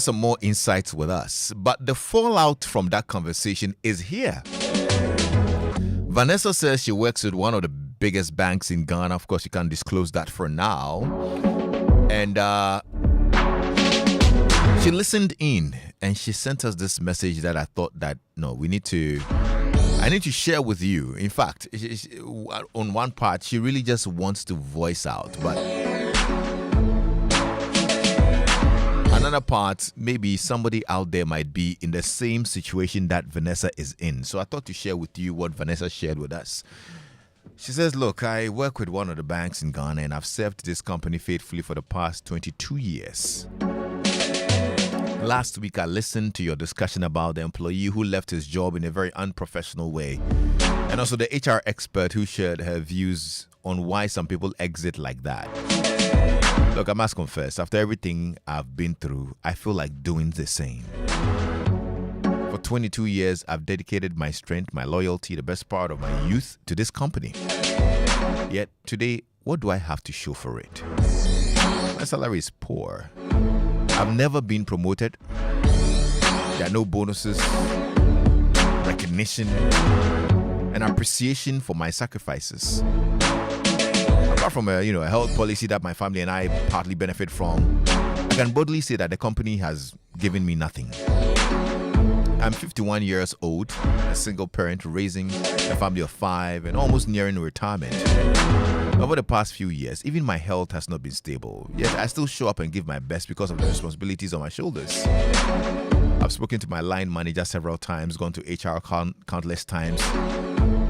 some more insights with us. But the fallout from that conversation is here. Vanessa says she works with one of the biggest banks in Ghana. Of course, you can't disclose that for now. And she listened in and she sent us this message that I thought that, no, I need to share with you. In fact, on one part, she really just wants to voice out. But another part, maybe somebody out there might be in the same situation that Vanessa is in. So I thought to share with you what Vanessa shared with us. She says, look, I work with one of the banks in Ghana and I've served this company faithfully for the past 22 years. Last week, I listened to your discussion about the employee who left his job in a very unprofessional way, and also the HR expert who shared her views on why some people exit like that. Look, I must confess, after everything I've been through, I feel like doing the same. For 22 years, I've dedicated my strength, my loyalty, the best part of my youth to this company. Yet today, what do I have to show for it? My salary is poor. I've never been promoted. There are no bonuses, recognition, and appreciation for my sacrifices. Apart from a health policy that my family and I partly benefit from, I can boldly say that the company has given me nothing. I'm 51 years old, a single parent raising a family of 5 and almost nearing retirement. Over the past few years, even my health has not been stable, yet I still show up and give my best because of the responsibilities on my shoulders. I've spoken to my line manager several times, gone to HR countless times,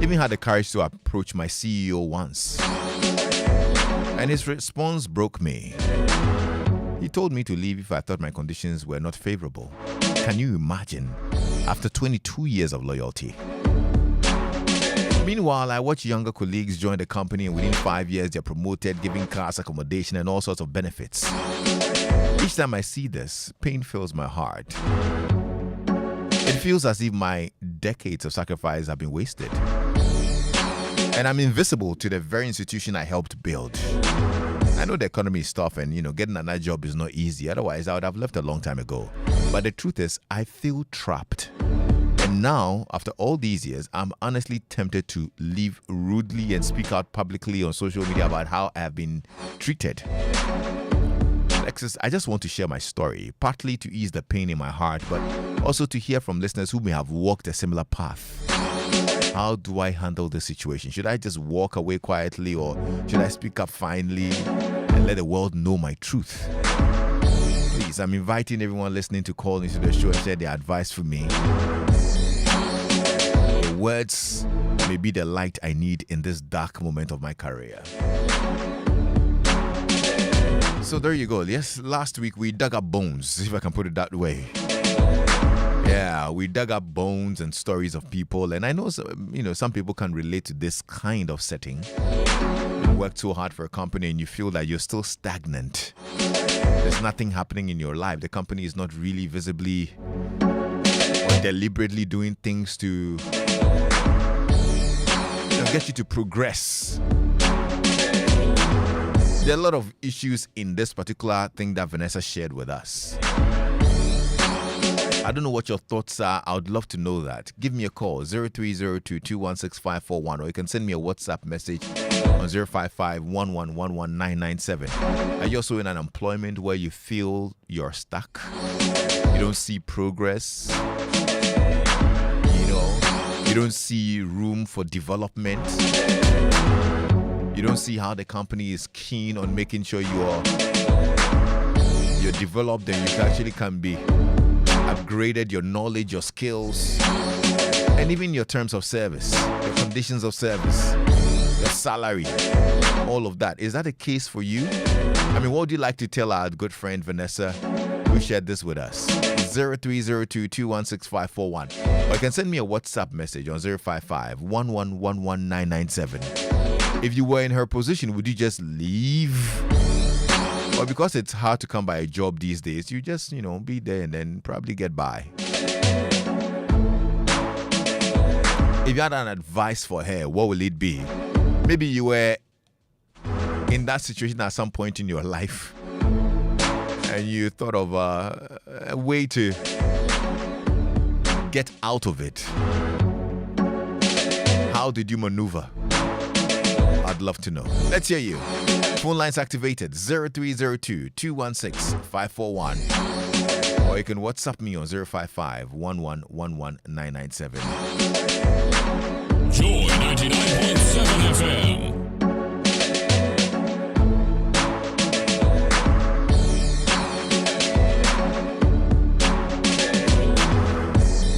even had the courage to approach my CEO once. And his response broke me. He told me to leave if I thought my conditions were not favorable. Can you imagine? After 22 years of loyalty. Meanwhile, I watch younger colleagues join the company and within 5 years they're promoted, giving cars, accommodation and all sorts of benefits. Each time I see this, pain fills my heart. It feels as if my decades of sacrifice have been wasted. And I'm invisible to the very institution I helped build. I know the economy is tough and, getting another job is not easy. Otherwise, I would have left a long time ago. But the truth is, I feel trapped. And now, after all these years, I'm honestly tempted to leave rudely and speak out publicly on social media about how I have been treated. Lexix, I just want to share my story, partly to ease the pain in my heart, but also to hear from listeners who may have walked a similar path. How do I handle this situation? Should I just walk away quietly or should I speak up finally and let the world know my truth? Please, I'm inviting everyone listening to call into the show and share their advice for me. Your words may be the light I need in this dark moment of my career. So there you go. Yes, last week we dug up bones, if I can put it that way. Yeah, we dug up bones and stories of people, and I know some people can relate to this kind of setting. You worked so hard for a company and you feel that you're still stagnant. There's nothing happening in your life. The company is not really visibly or deliberately doing things to get you to progress. There are a lot of issues in this particular thing that Vanessa shared with us. I don't know what your thoughts are. I would love to know that. Give me a call, 0302-216-541, or you can send me a WhatsApp message on 055-1111-997. Are you also in an employment where you feel you're stuck? You don't see progress? You don't see room for development? You don't see how the company is keen on making sure you're developed and you actually can be upgraded, your knowledge, your skills, and even your terms of service, your conditions of service, your salary, all of that. Is that a case for you? I mean, what would you like to tell our good friend Vanessa who shared this with us? 0302-216-541. Or you can send me a WhatsApp message on 055-1111-997. If you were in her position, would you just leave? Or because it's hard to come by a job these days, you just, be there and then probably get by. If you had an advice for her, what will it be? Maybe you were in that situation at some point in your life. and you thought of a way to get out of it. How did you maneuver? I'd love to know. Let's hear you. Phone lines activated 0302 216 541. Or you can WhatsApp me on 055 1111 997. Joy 99.7 FM.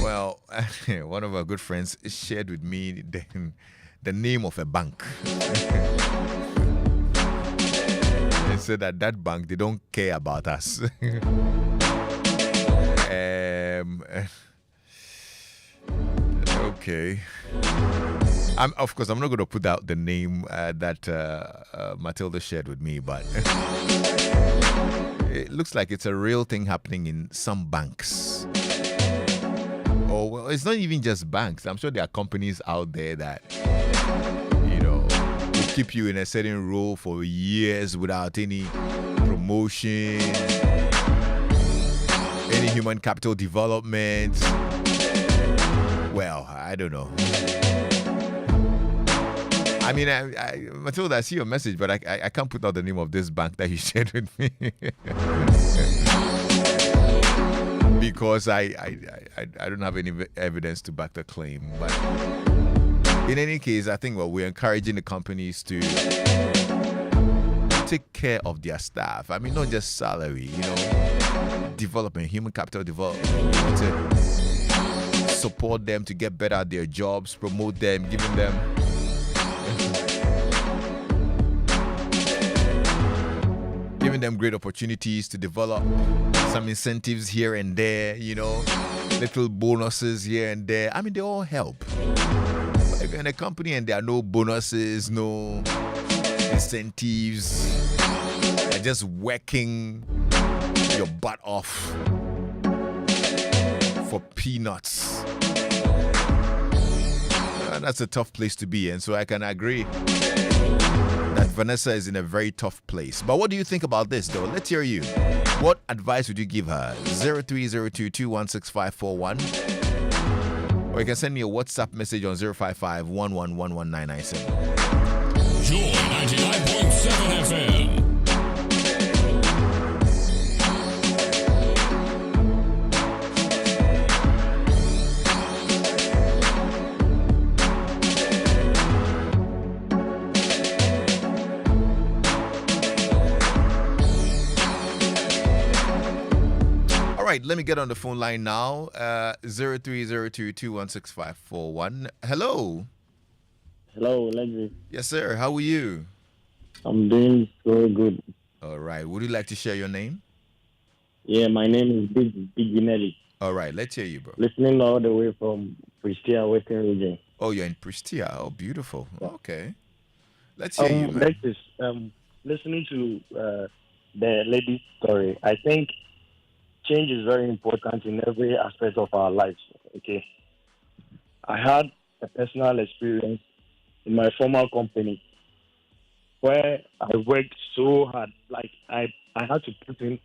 Well, one of our good friends shared with me the name of a bank. They said that bank, they don't care about us. Okay. Of course, I'm not going to put out the name that Matilda shared with me, but it looks like it's a real thing happening in some banks. Oh, well, it's not even just banks. I'm sure there are companies out there that, will keep you in a certain role for years without any promotion, any human capital development. Well, I don't know. I mean, Matilda, I see your message, but I can't put out the name of this bank that you shared with me. Because I don't have any evidence to back the claim. But in any case, I think we're encouraging the companies to take care of their staff. I mean, not just salary, development, human capital development. To support them to get better at their jobs, promote them, giving them great opportunities to develop, some incentives here and there, little bonuses here and there. I mean, they all help. But if you're in a company and there are no bonuses, no incentives, you're just working your butt off for peanuts. That's a tough place to be, and so I can agree that Vanessa is in a very tough place. But what do you think about this, though? Let's hear you. What advice would you give her? 0302 216 541. Or you can send me a WhatsApp message on 055 1111 997. Joy 99.7 FM. Right, let me get on the phone line now. 0302 216 541. Hello. Hello, Lexix. Yes, sir. How are you? I'm doing so good. All right. Would you like to share your name? Yeah, my name is Big Ginelli. All right. Let's hear you, bro. Listening all the way from Pristia, Western Region. Oh, you're in Pristia. Oh, beautiful. Okay. Let's hear you, man. Lexix, listening to the lady's story, I think change is very important in every aspect of our lives. Okay. I had a personal experience in my former company where I worked so hard. Like I had to put in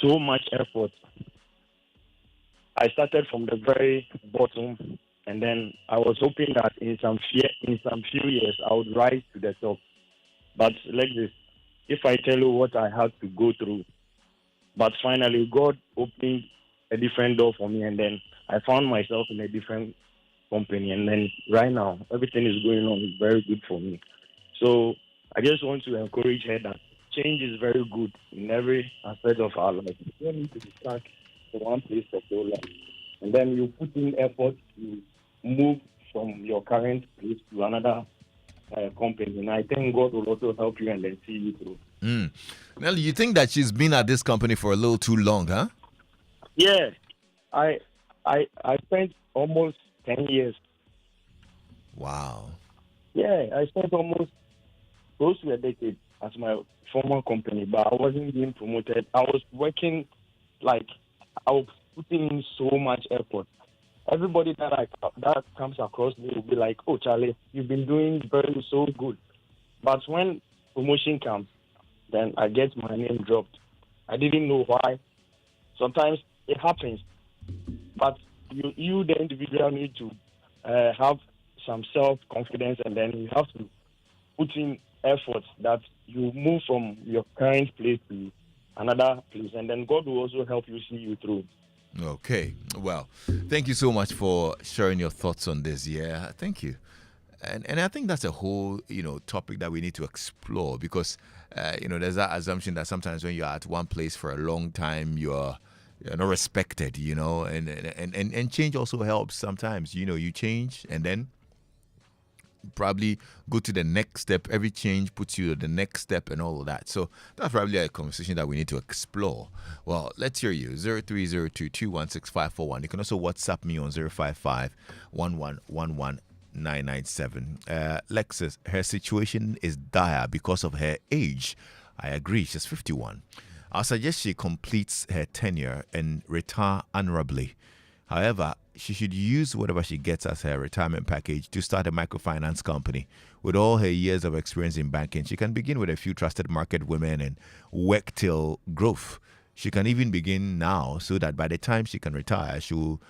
so much effort. I started from the very bottom, and then I was hoping that in some few years I would rise to the top. But like this, if I tell you what I had to go through, but finally, God opened a different door for me, and then I found myself in a different company. And then right now, everything is going on. It's very good for me. So I just want to encourage her that change is very good in every aspect of our life. You don't need to be stuck in one place for so long. And then you put in effort to move from your current place to another company. And I think God will also help you and then see you through. Well, you think that she's been at this company for a little too long, huh? Yeah. I spent almost 10 years. Wow. Yeah, I spent almost close to a decade at my former company, but I wasn't being promoted. I was working, I was putting in so much effort. Everybody that comes across me will be like, "Oh, Charlie, you've been doing so good." But when promotion comes, then I get my name dropped. I didn't know why. Sometimes it happens, but you the individual, need to have some self-confidence, and then you have to put in effort that you move from your current place to another place, and then God will also help you see you through. Okay. Well, thank you so much for sharing your thoughts on this. Yeah, thank you. And I think that's a whole topic that we need to explore because there's that assumption that sometimes when you're at one place for a long time you're not respected, and change also helps sometimes. You change and then probably go to the next step. Every change puts you to the next step and all of that. So that's probably a conversation that we need to explore. Well, let's hear you. 0302216541. You can also WhatsApp me on 055-1111-997. Lexus, her situation is dire because of her age. I agree, she's 51. I'll suggest she completes her tenure and retire honorably. However, she should use whatever she gets as her retirement package to start a microfinance company. With all her years of experience in banking, she can begin with a few trusted market women and work till growth. She can even begin now so that by the time she can retire, she will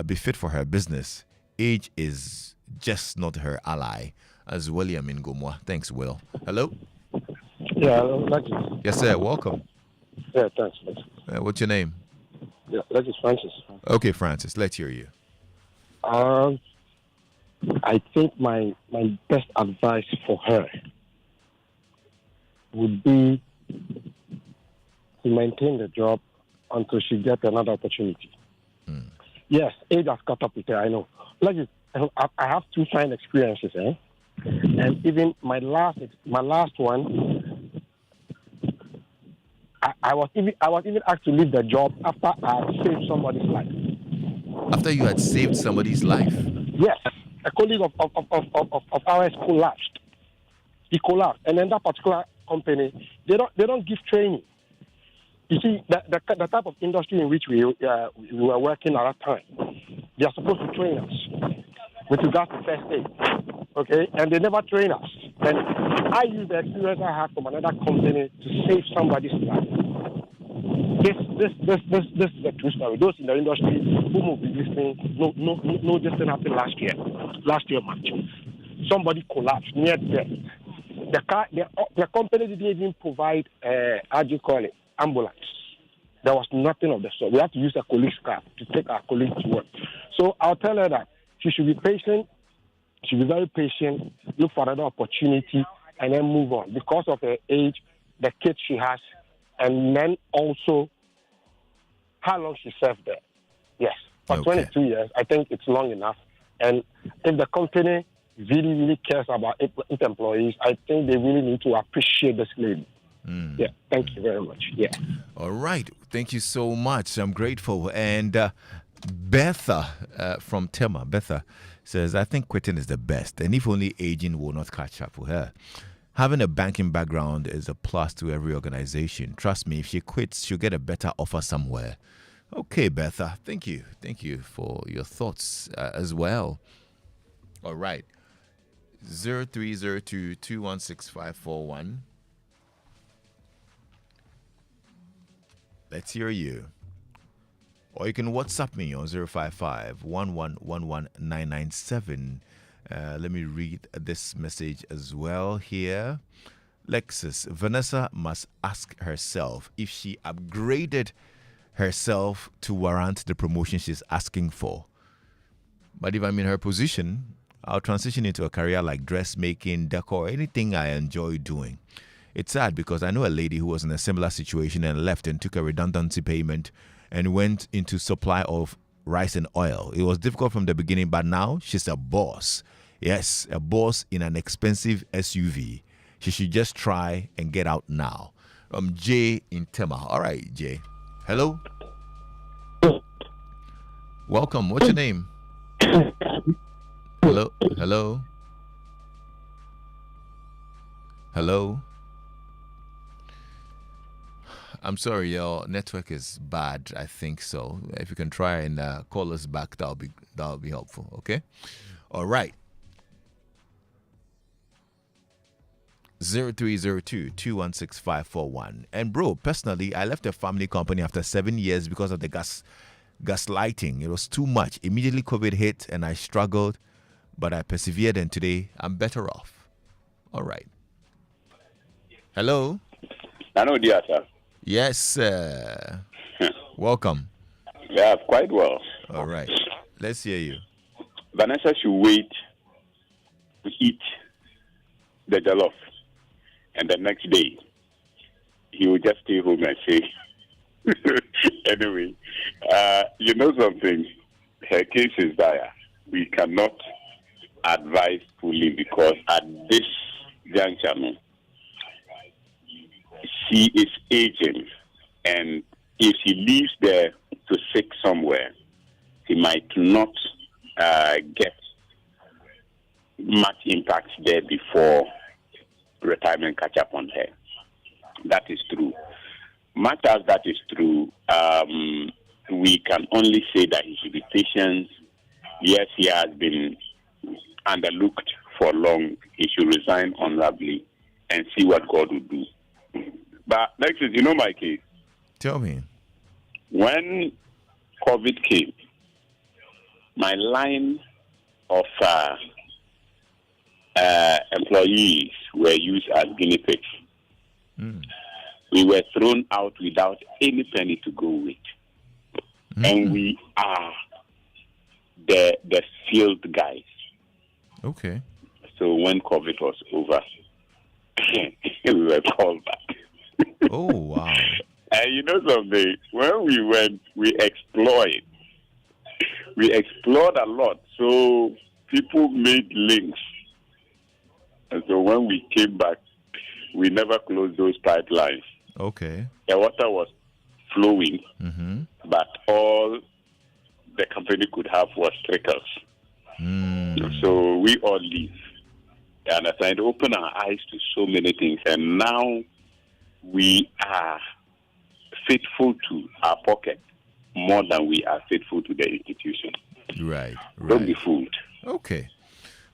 be fit for her business. Age is just not her ally. As William in Gomwa. Thanks, Will. Hello? Yeah, Lexix. Yes, sir. Welcome. Yeah, thanks. What's your name? Yeah, Lexix Francis. Okay, Francis. Let's hear you. I think my best advice for her would be to maintain the job until she gets another opportunity. Yes, age has caught up with her, I know. Like I have two fine experiences, and even my last one, I was even asked to leave the job after I had saved somebody's life. After you had saved somebody's life? Yes, a colleague of ours collapsed. He collapsed, and then that particular company, they don't give training. You see, the type of industry in which we were working at that time, they are supposed to train us with regards to first aid, okay? And they never train us. And I used the experience I had from another company to save somebody's life. This is a true story. Those in the industry who will be listening, no, this thing happened last year March. Somebody collapsed near death. The company didn't even provide, ambulance. There was nothing of the sort. We have to use a colleague's car to take our colleague to work. So I'll tell her that she should be patient. She should be very patient, look for another opportunity, and then move on. Because of her age, the kids she has, and then also how long she served there. Yes, for 22 years, I think it's long enough. And if the company really, really cares about its employees, I think they really need to appreciate this lady. Yeah, thank you very much. Yeah. All right. Thank you so much. I'm grateful. And Betha from Tema, Betha says, I think quitting is the best. And if only aging will not catch up with her. Having a banking background is a plus to every organization. Trust me, if she quits, she'll get a better offer somewhere. Okay, Betha. Thank you. Thank you for your thoughts as well. All right. 0302216541. Let's hear you. Or you can WhatsApp me on 055-1111-997. Let me read this message as well here. Lexus, Vanessa must ask herself if she upgraded herself to warrant the promotion she's asking for. But if I'm in her position, I'll transition into a career like dressmaking, decor, anything I enjoy doing. It's sad because I know a lady who was in a similar situation and left and took a redundancy payment and went into supply of rice and oil. It was difficult from the beginning, but now she's a boss. Yes, a boss in an expensive SUV. She should just try and get out now. Jay in Tema. All right, Jay. Hello. Welcome. What's your name? Hello. Hello. Hello. I'm sorry, your network is bad. I think so. If you can try and call us back, that'll be helpful. Okay. All right. 0302-216-541. And bro, personally, I left a family company after 7 years because of the gaslighting. It was too much. Immediately COVID hit and I struggled, but I persevered, and today I'm better off. All right. Hello? Hello, dear sir. Yes, sir. Welcome. Yeah, quite well. All right. Let's hear you. Vanessa should wait to eat the jollof, and the next day he will just stay home and say, anyway, you know something? Her case is dire. We cannot advise fully because at this juncture, she is aging, and if she leaves there to sick somewhere, she might not get much impact there before retirement catch up on her. That is true. Much as that is true, we can only say that he should be patient. Yes, he has been underlooked for long. He should resign honorably and see what God will do. But Lexix, you know my case. Tell me. When COVID came, my line of employees were used as guinea pigs. We were thrown out without any penny to go with. And we are the field guys. Okay. So when COVID was over, we were called back. Oh, wow. And you know something? When we went, we explored. We explored a lot. So people made links. And so when we came back, we never closed those pipelines. Okay. The water was flowing, but all the company could have was trickles. So we all leave. And I to open our eyes to so many things. And now we are faithful to our pocket more than we are faithful to the institution. Right. Don't be fooled. Okay.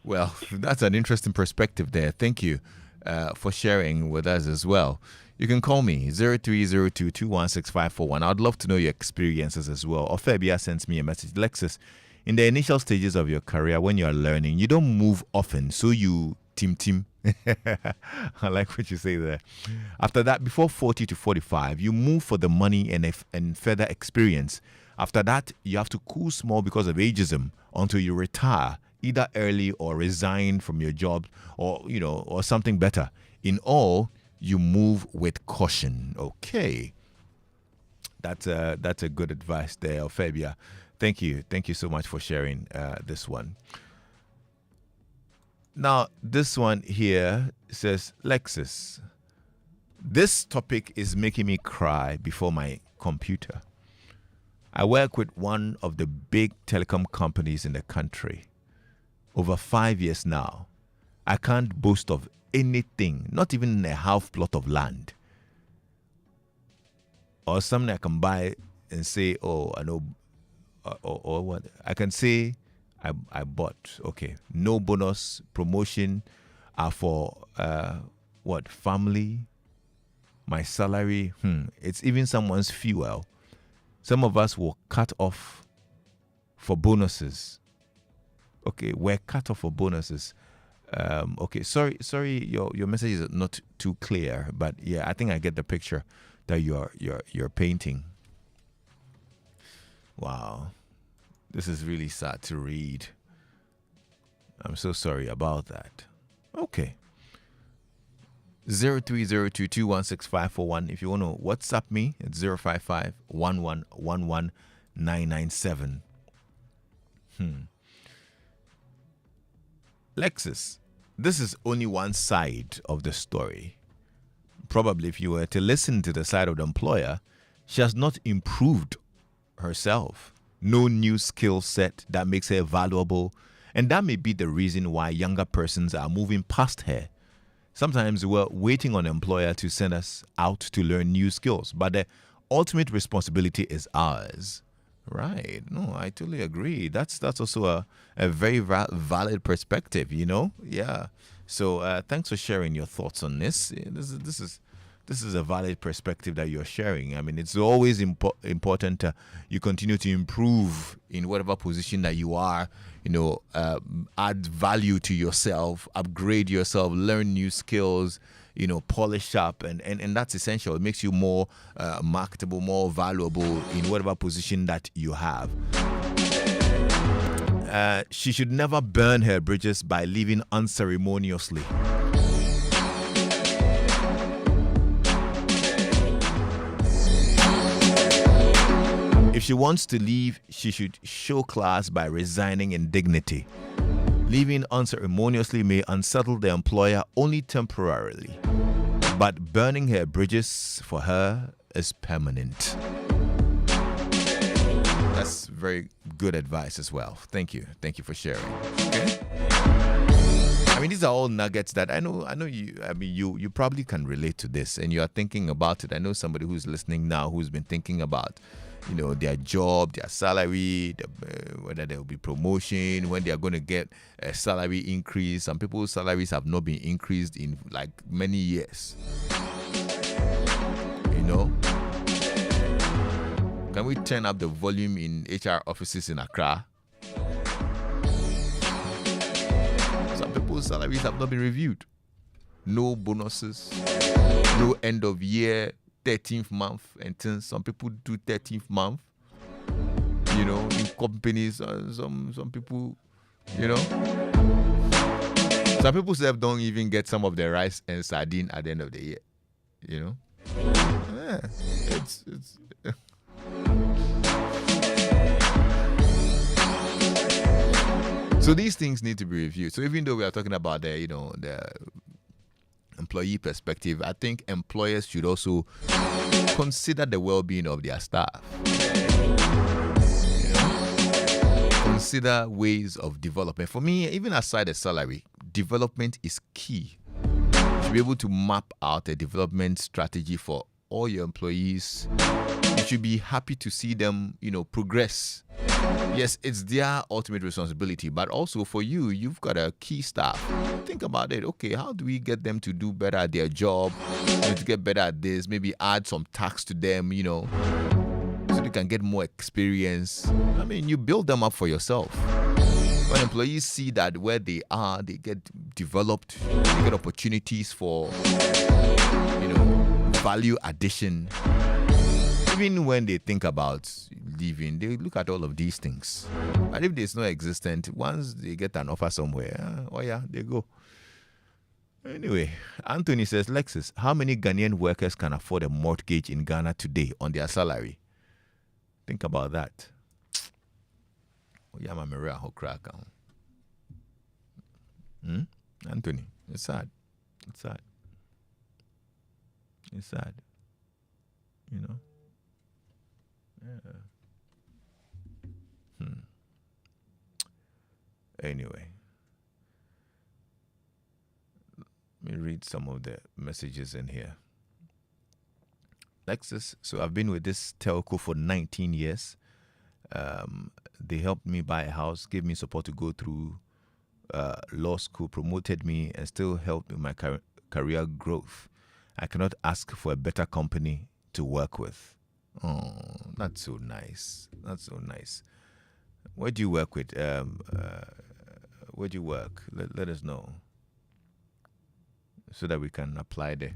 Well, that's an interesting perspective there. Thank you for sharing with us as well. You can call me 0302-216-541. I'd love to know your experiences as well. Ofebia sends me a message. Lexus, in the initial stages of your career, when you are learning, you don't move often, so you team. I like what you say there. After that, before 40 to 45, you move for the money and further experience. After that, you have to cool small because of ageism until you retire, either early or resign from your job, or or something better. In all, you move with caution. Okay, that's a good advice there, Fabia. Thank you so much for sharing this one. Now, this one here says, Lexus, this topic is making me cry before my computer. I work with one of the big telecom companies in the country. Over 5 years now, I can't boast of anything, not even a half plot of land. Or something I can buy and say, oh, I know, or what? I can say, I bought. Okay, no bonus, promotion are for what? Family, my salary. It's even someone's fuel. Some of us will cut off for bonuses. Okay, we're cut off for bonuses. Okay, sorry, your message is not too clear, but yeah, I think I get the picture that you're painting. Wow. This is really sad to read. I'm so sorry about that. Okay. 0302-216-541. If you want to WhatsApp me, it's 055-1111-997. Lexus, this is only one side of the story. Probably if you were to listen to the side of the employer, she has not improved herself. No new skill set that makes her valuable. And that may be the reason why younger persons are moving past her. Sometimes we're waiting on the employer to send us out to learn new skills, but the ultimate responsibility is ours. Right. No, I totally agree. That's also a very valid perspective, Yeah. So thanks for sharing your thoughts on this. This is a valid perspective that you're sharing. I mean, it's always important you continue to improve in whatever position that you are. Add value to yourself, upgrade yourself, learn new skills. Polish up, and that's essential. It makes you more marketable, more valuable in whatever position that you have. She should never burn her bridges by leaving unceremoniously. If she wants to leave, she should show class by resigning in dignity. Leaving unceremoniously may unsettle the employer only temporarily, but burning her bridges for her is permanent. That's very good advice as well. Thank you for sharing. Okay. I mean, these are all nuggets that I know you. I mean, you probably can relate to this, and you are thinking about it. I know somebody who's listening now who's been thinking about, their job, their salary, whether there will be promotion, when they are going to get a salary increase. Some people's salaries have not been increased in like many years. Can we turn up the volume in HR offices in Accra? Some people's salaries have not been reviewed. No bonuses, no end of year 13th month, and some people do 13th month. In companies, some people, some people don't even get some of their rice and sardine at the end of the year. Yeah, it's. So these things need to be reviewed. So even though we are talking about the employee perspective, I think employers should also consider the well-being of their staff. Consider ways of development. For me, even aside the salary, development is key. You should be able to map out a development strategy for all your employees. You should be happy to see them, progress. Yes, it's their ultimate responsibility, but also for you, you've got a key staff. Think about it. Okay, how do we get them to do better at their job, to get better at this? Maybe add some tax to them, so they can get more experience. I mean, you build them up for yourself. When employees see that where they are, they get developed, they get opportunities for, value addition. Even when they think about leaving, they look at all of these things. But if there's no existent, once they get an offer somewhere, they go. Anyway, Anthony says, Lexus, how many Ghanaian workers can afford a mortgage in Ghana today on their salary? Think about that. Anthony, it's sad. It's sad. It's sad. Yeah. Anyway, let me read some of the messages in here. Lexus, so I've been with this telco for 19 years. They helped me buy a house, gave me support to go through law school, promoted me, and still helped in my career growth. I cannot ask for a better company to work with. Oh, that's so nice. That's so nice. Where do you work with? Where do you work? Let us know so that we can apply there.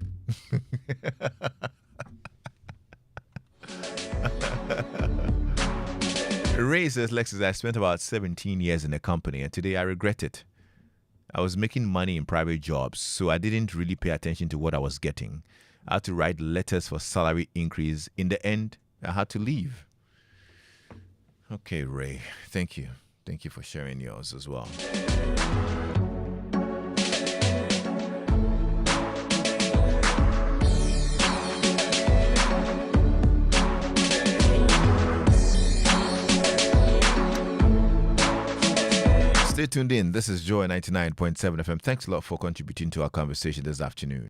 Ray says, Lexus, I spent about 17 years in a company and today I regret it. I was making money in private jobs, so I didn't really pay attention to what I was getting. I had to write letters for salary increase. In the end, I had to leave. Okay, Ray. Thank you. Thank you for sharing yours as well. Stay tuned in. This is Joy 99.7 FM. Thanks a lot for contributing to our conversation this afternoon.